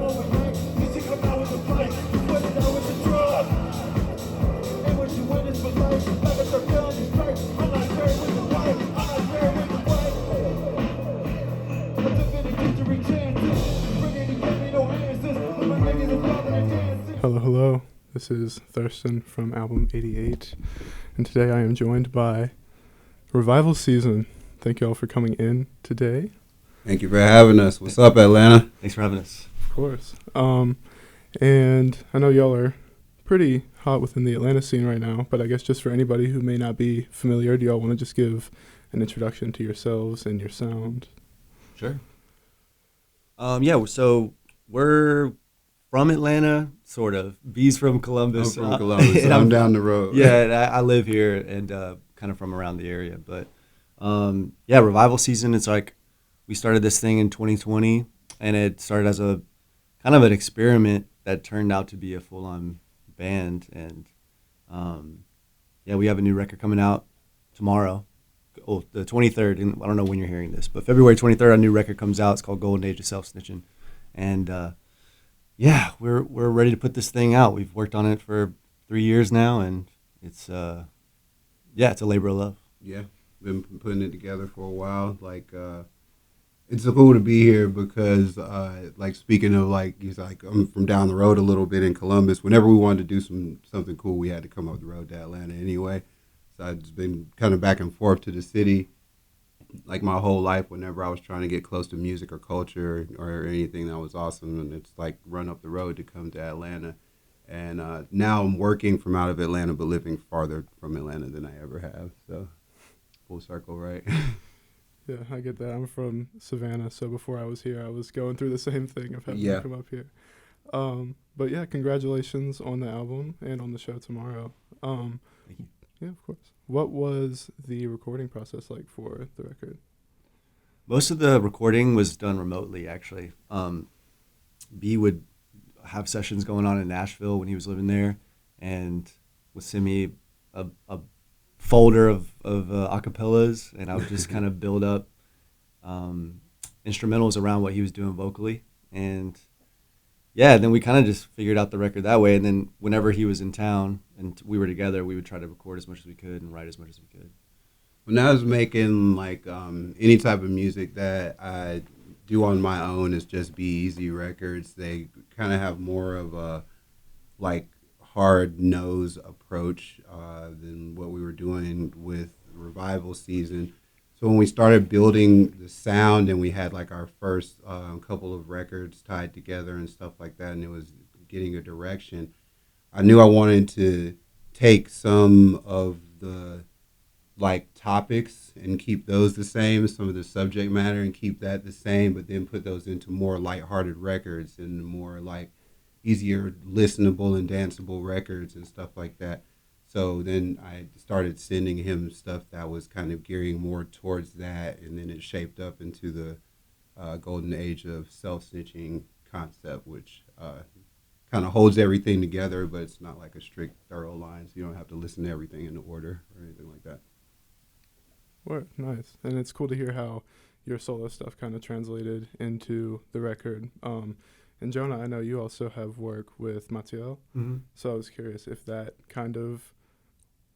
Hello, hello. This is Thurston from album 88, and today I am joined by Revival Season. Thank you all for coming in today. Thank you for having us. What's up, Atlanta? Thanks for having us. Of course. And I know y'all are pretty hot within the Atlanta scene right now, but I guess just for anybody who may not be familiar, do y'all want to just give an introduction to yourselves and your sound? Sure. So we're from Atlanta, sort of. B's from Columbus. I'm from Columbus, so I'm down the road. Yeah, and I live here and kind of from around the area. But Revival Season, it's like we started this thing in 2020, and it started as a kind of an experiment that turned out to be a full-on band. And we have a new record coming out tomorrow. Oh, the 23rd, and I don't know when you're hearing this, but February 23rd, our new record comes out. It's called Age of Self Snitching. And we're ready to put this thing out. We've worked on it for 3 years now, and it's it's a labor of love. Yeah, been putting it together for a while. It's so cool to be here because, speaking of he's like, I'm from down the road a little bit in Columbus. Whenever we wanted to do something cool, we had to come up the road to Atlanta anyway. So I've just been kind of back and forth to the city, like my whole life. Whenever I was trying to get close to music or culture or anything that was awesome, and it's like run up the road to come to Atlanta. And now I'm working from out of Atlanta, but living farther from Atlanta than I ever have. So full circle, right? Yeah, I get that. I'm from Savannah, so before I was here, I was going through the same thing of having to come up here. But yeah, congratulations on the album and on the show tomorrow. Thank you. Yeah, of course. What was the recording process like for the record? Most of the recording was done remotely, actually. B would have sessions going on in Nashville when he was living there, and would send me a folder of acapellas, and I would just kind of build up instrumentals around what he was doing vocally. And then we kind of just figured out the record that way. And then whenever he was in town and we were together, we would try to record as much as we could and write as much as we could. When I was making any type of music that I do on my own, it's just BEZ records. They kind of have more of a hard nose approach than what we were doing with Revival Season. So when we started building the sound and we had our first couple of records tied together and stuff like that, and it was getting a direction, I knew I wanted to take some of the topics and keep those the same, some of the subject matter, and keep that the same, but then put those into more lighthearted records and more easier listenable and danceable records and stuff like that. So then I started sending him stuff that was kind of gearing more towards that, and then it shaped up into the golden age of self-snitching concept, which kind of holds everything together, but it's not like a strict, thorough line, so you don't have to listen to everything in order or anything like that. Word, nice. And it's cool to hear how your solo stuff kind of translated into the record. And Jonah, I know you also have work with Mathieu, so I was curious if that kind of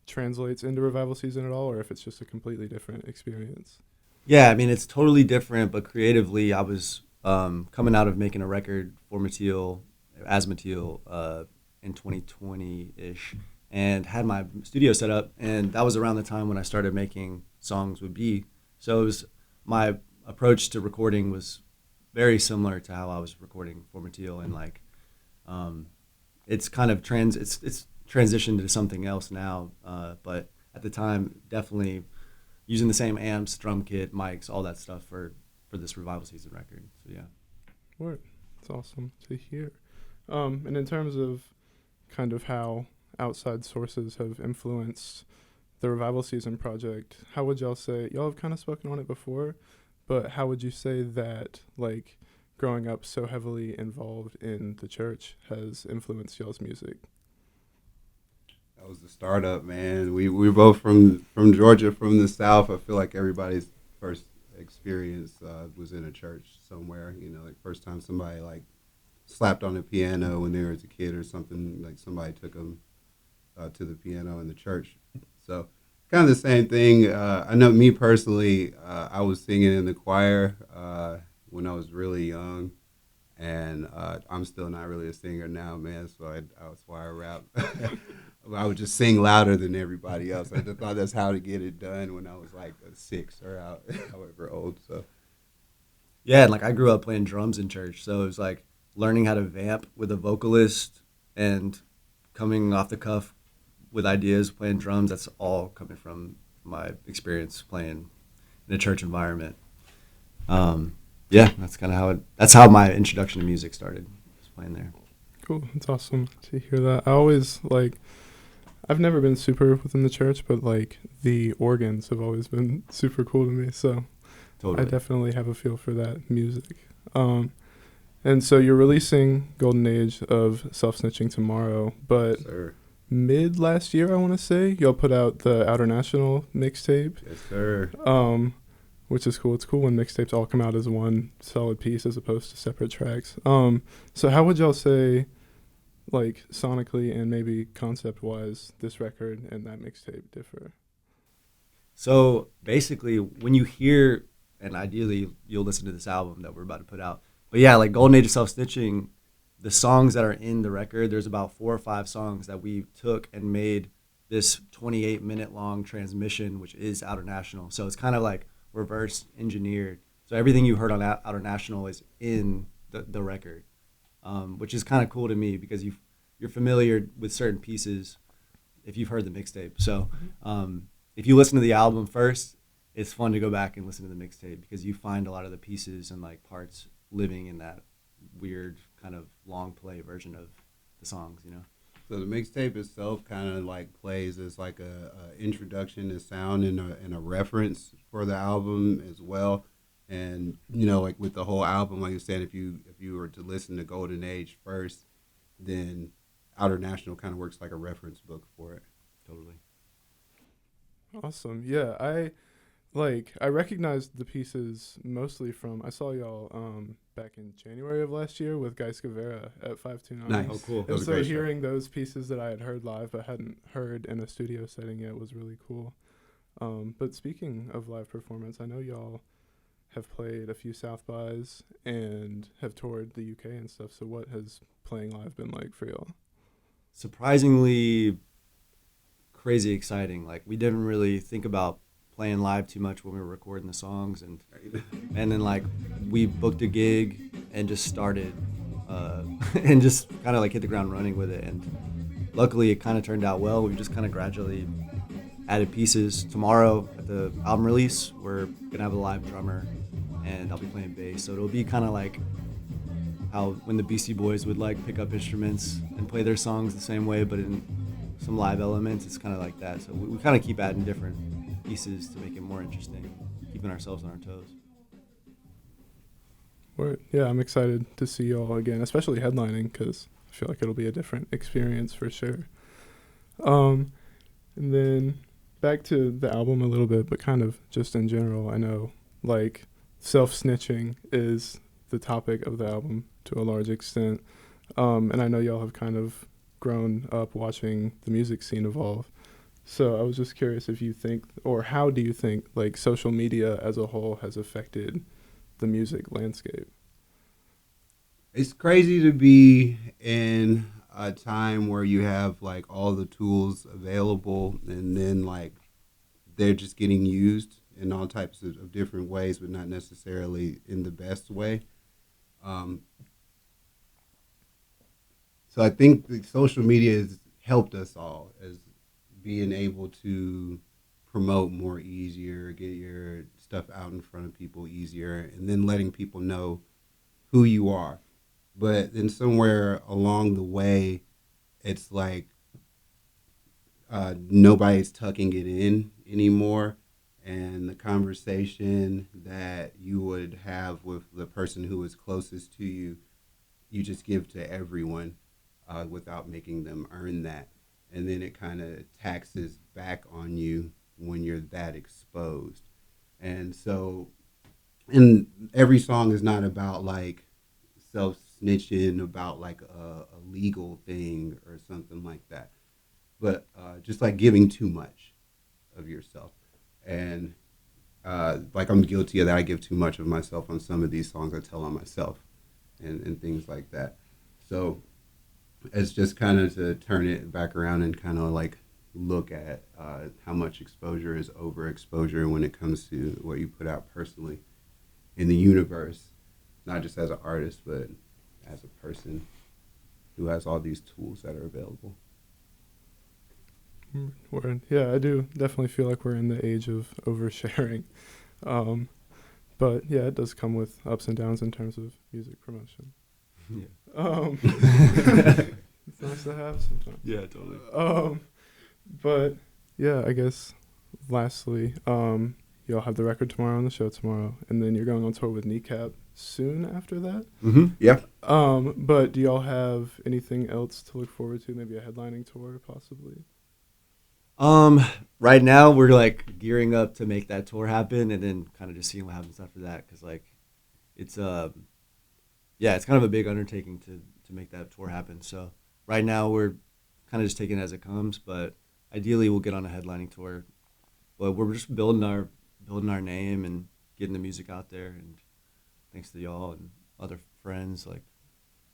translates into Revival Season at all, or if it's just a completely different experience. Yeah, I mean, it's totally different, but creatively, I was coming out of making a record for Mathieu, as Mathieu, in 2020-ish, and had my studio set up, and that was around the time when I started making songs with B. So it was, my approach to recording was very similar to how I was recording for Mathieu, and it's kind of it's transitioned to something else now, but at the time, definitely using the same amps, drum kit, mics, all that stuff for this Revival Season record. So yeah. Word. It's awesome to hear. And in terms of kind of how outside sources have influenced the Revival Season project, how would y'all say, y'all have kind of spoken on it before, but how would you say that growing up so heavily involved in the church has influenced y'all's music? That was the startup, man. We're both from Georgia, from the South. I feel like everybody's first experience was in a church somewhere. First time somebody slapped on the piano when they were a kid or something, like somebody took them to the piano in the church. So kind of the same thing. I know me personally, I was singing in the choir when I was really young, and I'm still not really a singer now, man. So that's why I rap. I would just sing louder than everybody else. I just thought that's how to get it done when I was like 6 or however old. So Yeah, and like I grew up playing drums in church, so it was like learning how to vamp with a vocalist and coming off the cuff with ideas, playing drums. That's all coming from my experience playing in a church environment. Yeah, that's kind of how that's how my introduction to music started, just playing there. Cool. It's awesome to hear that. I always I've never been super within the church, but like the organs have always been super cool to me. So Totally. I definitely have a feel for that music. And so you're releasing Golden Age of Self Snitching tomorrow, but sir. mid last year, I want to say, y'all put out the Outer National mixtape. Yes, sir. Which is cool. It's cool when mixtapes all come out as one solid piece as opposed to separate tracks. So how would y'all say, like sonically and maybe concept-wise, this record and that mixtape differ? So basically, when you hear, and ideally you'll listen to this album that we're about to put out, but yeah, like Golden Age of Self Snitching, the songs that are in the record, there's about 4 or 5 songs that we took and made this 28-minute long transmission, which is Outer National. So it's kind of like reverse engineered. So everything you heard on Outer National is in the record, which is kind of cool to me because you're familiar with certain pieces if you've heard the mixtape. So if you listen to the album first, it's fun to go back and listen to the mixtape because you find a lot of the pieces and like parts living in that weird kind of long play version of the songs, you know? So the mixtape itself kind of like plays as like a introduction to sound and a reference for the album as well. And you know, like with the whole album, like you said, if you were to listen to Golden Age first, then Outer National kind of works like a reference book for it. Totally. Awesome. Yeah, I recognized the pieces mostly from, I saw y'all back in January of last year with Guy Scavera at 529. Nice. Oh, cool. That was And a so great show. hearing those pieces that I had heard live but hadn't heard in a studio setting yet was really cool. But speaking of live performance, I know y'all have played a few South Bys and have toured the UK and stuff. So what has playing live been like for y'all? Surprisingly crazy exciting. Like we didn't really think about playing live too much when we were recording the songs, and then like we booked a gig and just started and just kind of like hit the ground running with it, and luckily it kind of turned out well. We just kind of gradually added pieces. Tomorrow at the album release we're gonna have a live drummer and I'll be playing bass, so it'll be kind of like how when the Beastie Boys would like pick up instruments and play their songs the same way but in some live elements. It's kind of like that, so we kind of keep adding different pieces to make it more interesting, keeping ourselves on our toes. Word. Yeah, I'm excited to see y'all again, especially headlining, because I feel like it'll be a different experience for sure. And then back to the album a little bit, but kind of just in general, I know like self-snitching is the topic of the album to a large extent. And I know y'all have kind of grown up watching the music scene evolve. So I was just curious if you think, or how do you think, like social media as a whole has affected the music landscape? It's crazy to be in a time where you have like all the tools available and then like they're just getting used in all types of different ways, but not necessarily in the best way. So I think the social media has helped us all as being able to promote more easier, get your stuff out in front of people easier, and then letting people know who you are. But then somewhere along the way, it's like nobody's tucking it in anymore. And the conversation that you would have with the person who is closest to you, you just give to everyone without making them earn that. And then it kind of taxes back on you when you're that exposed. And so, and every song is not about like snitching about like a legal thing or something like that. But just like giving too much of yourself. And like I'm guilty of that. I give too much of myself on some of these songs I tell on myself and things like that. So it's just kind of to turn it back around and kind of like look at how much exposure is overexposure when it comes to what you put out personally in the universe, not just as an artist, but as a person who has all these tools that are available. Word. Yeah, I do definitely feel like we're in the age of oversharing. But yeah, it does come with ups and downs in terms of music promotion. Yeah. It's nice to have sometimes. Yeah, totally. But yeah, I guess lastly, you'll have the record tomorrow on the show tomorrow, and then you're going on tour with Kneecap soon after that. Mm-hmm. Yeah. But do y'all have anything else to look forward to? Maybe a headlining tour, possibly. Right now we're like gearing up to make that tour happen, and then kind of just seeing what happens after that. Cause like, it's it's kind of a big undertaking to make that tour happen. So right now we're kind of just taking it as it comes, but ideally we'll get on a headlining tour. But we're just building our name and getting the music out there, and thanks to y'all and other friends, like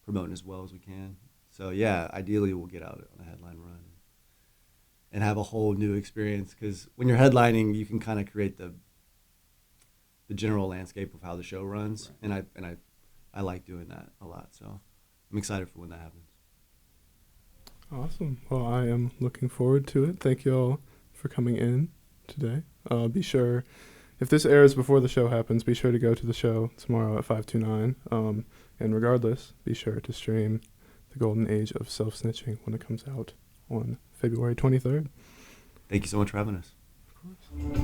promoting as well as we can. So yeah, ideally we'll get out on a headline run and have a whole new experience, because when you're headlining, you can kind of create the general landscape of how the show runs, right. and I like doing that a lot. So I'm excited for when that happens. Awesome. Well, I am looking forward to it. Thank you all for coming in today. Be sure, if this airs before the show happens, be sure to go to the show tomorrow at 529. And regardless, be sure to stream The Golden Age of Self Snitching when it comes out on February 23rd. Thank you so much for having us. Of course.